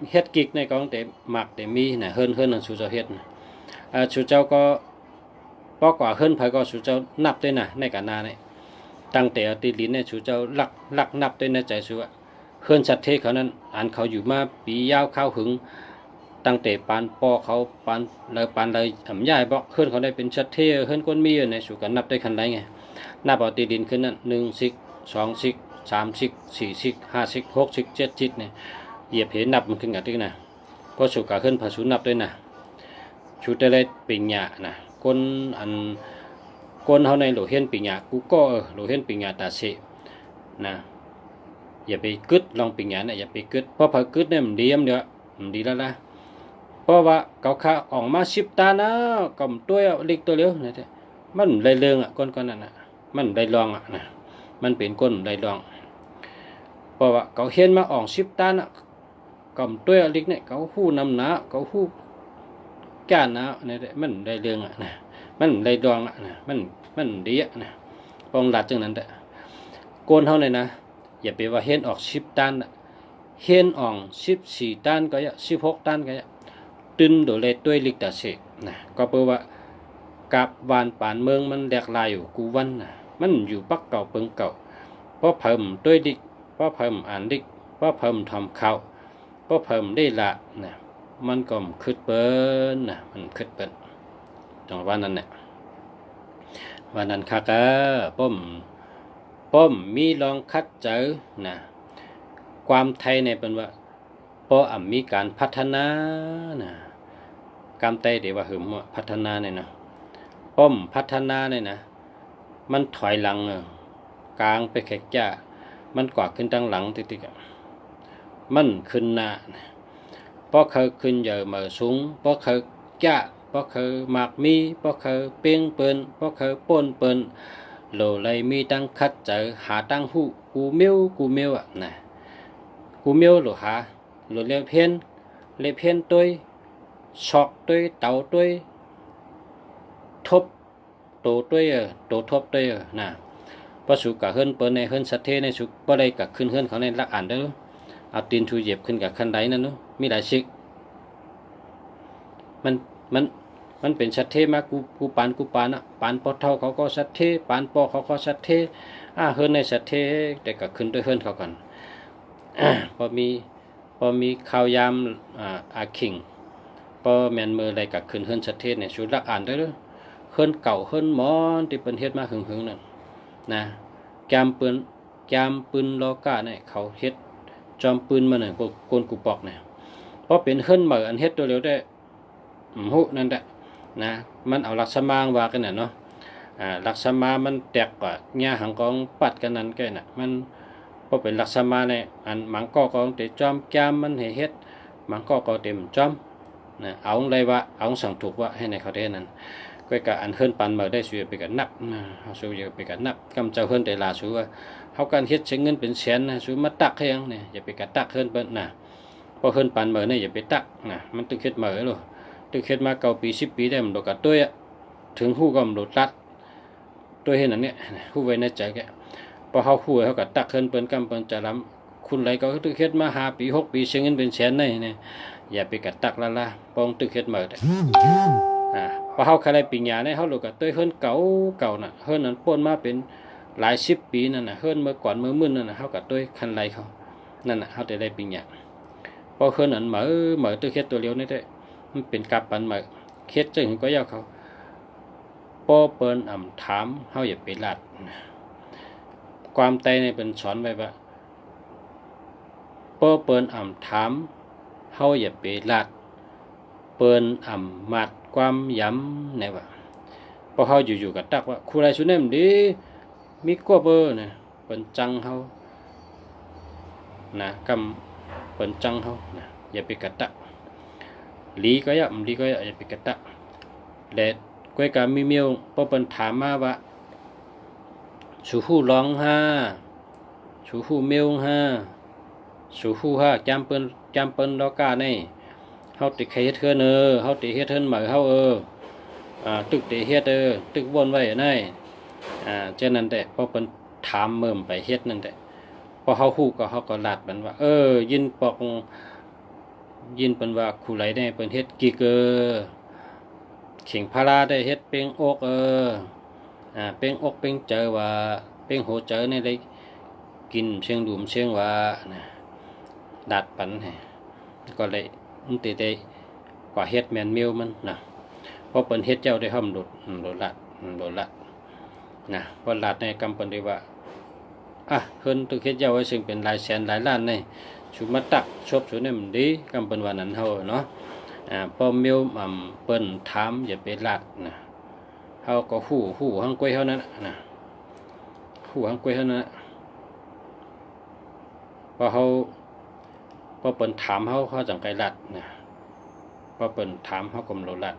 เฮ็ดกิกในกองแต่หมักแต่มีนะเฮิรนนั่นสู่เจ้าเฮ็ดนะสู่เจ้าก็เพราะกว่าเฮิรนไผก็สู่เจ้านับด้วยนะในกันนาเนี่ยตั้งแต่ตีลิ้นเนี่ยสู่เจ้าลักนับด้วยในใจสู่เฮิรนสัตว์เทเขานั้นอันเขาอยู่มาปียาวข้าวหึงตั้งแต่ปานปอเขาปานเลยย่ายบอกเฮิรนเขาได้เป็นสัตว์เทเฮิรนก้นมีในสู่กันนับได้คันใดไงนับเอาตีลิ้นขึ้นนั้น1 ซิก2 ซิก3 ซิก4 ซิก5 ซิก6 ซิก7 ซิกเนี่ยเหยียบเห็นนับมันขึ้นกันด้วยนะเพราะสู่กาขึ้นผาสูนับด้วยนะชูแต่เลยปิงหยานะก้นเขาในโหลเห็นปิงหยากูก็โหลเห็นปิงหยาตาเสนะอย่าไปกึดลองปิงหยาเนี่ยอย่าไปกึดเพราะพอกึดเนี่ยมันดีมั้ยเดี๋ยวมันดีแล้วนะเพราะว่าเขาข้าออกมา10 ตานะก็ตัวเล็กตัวเล็กนะมันได้เรื่องอ่ะก้นนั่นน่ะมันได้ลองอ่ะนะมันเป็นก้นได้ลองเพราะว่าเขาเห็นมาออก10 ตานะก็ตัวเล็กเนี่ยเขาหู้นำหนาเขาหู้แก่นะเนี่ยมันได้เรื่องอ่ะนะมันได้ลองอ่ะนะมันดีอ่ะนะปองหลัดจังนั้นแต่ก้นเท่าไหร่นะอย่าไปว่าเห็นออก10 ตันเห็นออก14 ตันก็อย่า16 ตันก็อย่าตึนโดเลยตัวลิกตาเสกนะก็เพราะว่ากับวานป่านเมืองมันแหลกลายอยู่กูวันนะมันอยู่ปักเก่าเปิงเก่าเพราะเพิ่มตัวดิกเพราะเพิ่มอ่านดิกเพราะเพิ่มทำข้าวเพราะเพิ่มได้ละนะมันก็ขึ้นเปิ้นนะมันขึ้นเปิ้นจังว่านั้นเนี่ยวันนั้นค่ะก็ป้อมมีลองคัดเจอนะความไทยในเป็นว่าพอมีการพัฒนานะกำไตเดี๋ยวว่าหึมพัฒนาเนี่ยนะป้อมพัฒนาเนี่ยนะมันถอยหลังกลางไปแขกจ้ามันกว่าขึ้นตั้งหลังติดๆมันขึ้นหน้าเพราะเขาขึ้นเยอะมาสูงเพราะเขาจ้าเพราะเขาหมากมีเพราะเขาเปียงเปิ้นเพราะเขาป้นเปิ้นโหลเลยมีตั้งคัดเจอหาตั้งหูกูเมียวอ่ะนะกูเมียวโหลหาโหลเลี้ยเพนตัวชอกตัวเต่าตัวทบโตตัวโตทบตัวนะพอสุกะเฮิรนเปิ้นในเฮิรนสัตเทในสุกบ่ได้กะขึ้นเฮิรนเขาในลักอ่านเด้อเอาตีนชูเหยียบขึ้นกับคันใดนั่นเนาะมีหลายสิกมันเป็นสัตเทมากูปานอ่ะปานปอเท่าเขาก็สัตเทปานปอเขาก็สัตเทเฮิรนในสัตเทแต่กะขึ้นด้วยเฮิรนเขากันพอมีข่าวยามอาคิงพอแม่นมืออะไรกะขึ้นเฮิรนสัตเทเนี่ยสุลักอ่านได้เด้อเฮิรนเก่าเฮิรนหมอนที่เป็นเฮ็ดมาหึงนั่นนะแกมปืนลอกาเนี่ยเขาเฮ็ดจอมปืนมาเนี่ยโกนกูปอกเนี่ยเพราะเป็นเฮิรนเหมืออันเฮ็ดตัวเร็วได้หูนั่นแหละนะมันเอาลักษมางว่ากันน่ะเนาะลักษมามันแตกกว่าหญ้าหังกองปัดกันนั้นแก่น่ะมันพอเป็นลักษมาเนี่ยอันหมังก็กองแต่จอมแกมมันเฮ็ดหมังก็เต็มจอมนะเอาอะไรวะเอาสั่งถูกว่าให้ในเขาได้นั้นก็กะอันเฮิรนปันมาได้ช่วยไปกันนับเฮาช่วยไปกันนับกำเจ้าเฮิรนแต่ลาสู้ว่าเฮากันเฮ็ดใช้เงินเป็นแสนนะสู้มาตักให้ยังเนี่ยอย่าไปกะตักเฮิรนเปิ้นนะพอเฮิรนปันมาเนี่ยอย่าไปตักนะมันตึกเฮ็ดมาโลตึกเฮ็ดมา9 ปี10 ปีได้มันดอกกะตัวถึงฮู้ก็มันโดดตัดตัวเฮ็ดอันเนี้ยฮู้ไว้ในใจแกพอเฮาฮู้เฮาก็ตักเฮิรนเปิ้นกำเปิ้นจะลํคุณไรก็ตึกเฮ็ดมา5 ปี6 ปีใช้เงินเป็นแสนเนี่ยอย่าไปกะตักละปองตึกเฮ็ดมาพอเฮาใครได้ปิญญาเนี่ยเฮาโลกะตัวเฮิรนเก่าน่ะเฮิรนนั้นป่นมาเป็นหลาย10 ปีนั่นน่ะเฮิรนเมื่อก่อนเมื่อมื้อนั่นน่ะเฮาก็ตัวคันไรเขานั่นน่ะเฮาได้ปิญญาพอเฮิรนนั้นเหมือตึกเฮ็ดตัวเดียวนี่ได้มันเป็นกับปันเหมือเฮ็ดจึงก็ยาวเขาปอเปิ้นถามเฮาอย่าไปลาดความไตเนี่ยเป็นสอนไว้ว่าปอเปิ้นถามเฮาอย่าไปลาดเปิ้นมัดความย้ำเนี่ยว่าพอเฮาอยู่ๆก็ตักว่าครูไรสุเนมดีมีกว่าเบอร์นะเปิ้นจังเฮานะกำเปิ้นจังเฮานะอย่าไปกระตัก lý có ya lý có ya bị cái ta để quay cả mi miêu po pen thảm ma vạ chú hu long ha chú hu miêu ha chú hu ha chăm pen đó cả này hao tịch hết hơn hao tịch hết hơn mở haoตึกเตเฮ็ดตึกวนไว้นั่นฉะนั้นแต่พอเพิ่นถามเมิ่มไปเฮ็ดนั่นแต่พอเฮาฮู้ก็เฮาก็ลาดมันว่ายินปอกยินเพิ่นว่าคู่ไหลได้เพิ่นเฮ็ดกิกเข่งพาราได้เฮ็ดเป็งอกเป็งอกเป็งเจอว่าเป็งโหเจอนี่ได้กินเชียงดุมเชียงว่านะลาดปันก็เลยมันติได้กว่าเฮ็ดแม่นมิวมันนะพอเปิ้นเฮ็ดเจ้าได้ห้อมโดดลัดนะพอลัดในกำเปิ้นได้ว่าเพิ่นตึกเฮ็ดเจ้าไว้ซึ่งเป็นหลายแสนหลายล้านนี่ชุมาตักชบชุนี่มันดีกำเปิ้นว่านั้นเฮาเนาะพอมิวเปิ้นถามอย่าไปลัดนะเฮาก็ฮู้หังกวยเฮานั้นนะฮู้หังกวยเฮานั้นพอเปิ้นถามเฮาจังไกลัดนะพอเปิ้นถามเฮาก็บ่ลัด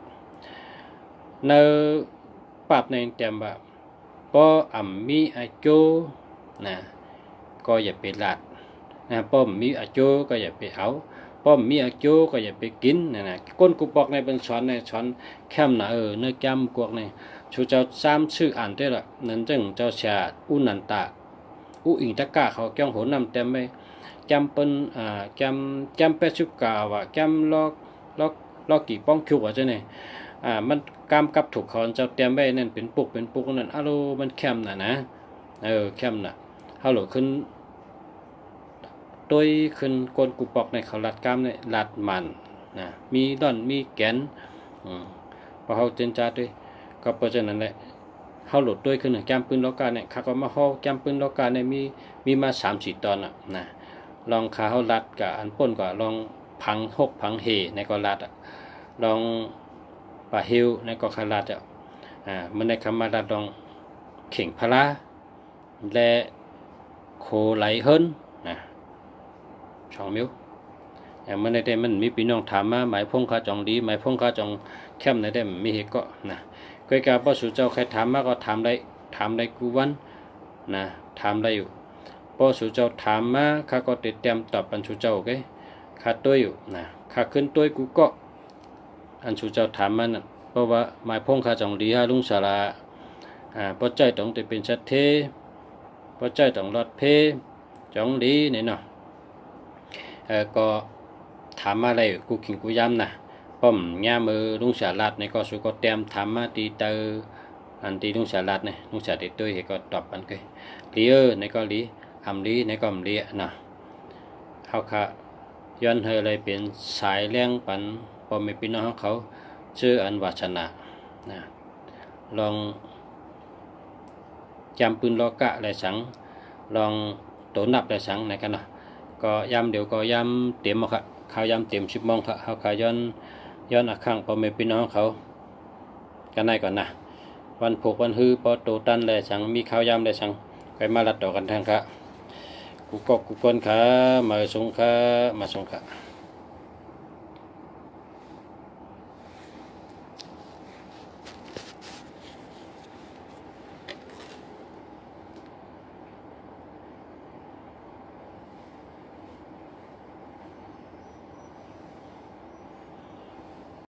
ในปรับในเต็มแบบพอมีอาจูนะก็อย่าไปลัดนะพอมีอาจูก็อย่าไปเอาพอมีอาจูก็อย่าไปกินนะก้นกูบอกในเป็นช้อนแคมนะเนื้อแก้มกวกในชูเจ้าซ้ำชื่ออ่านได้ละนั่นจึงเจ้าชาอุนันตะอิงตะกะเขาแก้งหัวนำเต็มไปแก้มเป็นแก้มเป็ดชุกกาว่าแก้มลอกกี่ป้องคิวว่าจะเนี่ยมันกำกับถูกเขาเจ้าเตรียมไว้นั่นเป็นปุกนั่นมันแคมน่ะนะแคมน่ะเฮาโหลขึ้นโดยขึ้นก้นกูปอกในเขาลัดกล้ามเนี่ยลัดมันนะมีด้อนมีแกนพอเฮาเจนจ้าด้วยก็เพราะฉะนั้นแหละเฮาโหลดด้วยขึ้นแก้มปืนล็อกการเนี่ยเขาก็มาเฮาแก้มปืนล็อกการเนี่ยมีมา 3-4 ตอนนะลองขาเฮาลัดกับอันป่นก็ลองพังพังเฮในก็ลัดลองปลาฮิวในก็คาราดมันในคำมาดัดดองเข่งพลาและโคไหลเฮิรนช่องมิ้วมันในแต่มันมีพี่น้องถามมาหมายพงข้าจองดีหมายพงข้าจองเข้มในแต่มีเหตุก็นะก้อยกาป้าสู่เจ้าใครถามมาก็ถามได้กูวันนะถามได้อยู่ป้าสู่เจ้าถามมาข้าก็ติดเตรียมตอบปันสู่เจ้าโอเคข้าตัวอยู่นะข้าขึ้นตัวกูก็อันชูเจ้าถามมันเพราะว่าหมายพงข้าจองดีฮะลุงสาราเพราะใจต้องจะเป็นชัดเทเพราะใจต้องรอดเพจองดีเนี่ยเนาะก็ถามมาอะไรกูขิงกูย้ำนะป้อมย่ามือลุงสาราดในก็สุก็เตรียมถามมาตีเตออันตีลุงสาราดเนี่ยลุงสาเด็ดตัวเหก็ตอบมันก็ลีในก็ลีลีในก็ลีนะเขาค่ะย้อนเธอเลยเป็นสายเลี้ยงปันพอมีพี่น้องเขาชื่ออันวัชนะลองจำปืนล้อกะอะไรสังลองโตนับอะไรสังในกันนะก็ยำเดี๋ยวก็ยำเต็มค่ะข้าวยำเต็ม10 โมงค่ะเขาขาย้อนอักขังพอมีพี่น้องเขากันได้ก่อนนะวันผูกวันฮือพอโตตันอะไรสังมีข้าวยำอะไรสังไปมาลัดต่อกันทางค่ะกูกอนค่ะมาส่งค่ะ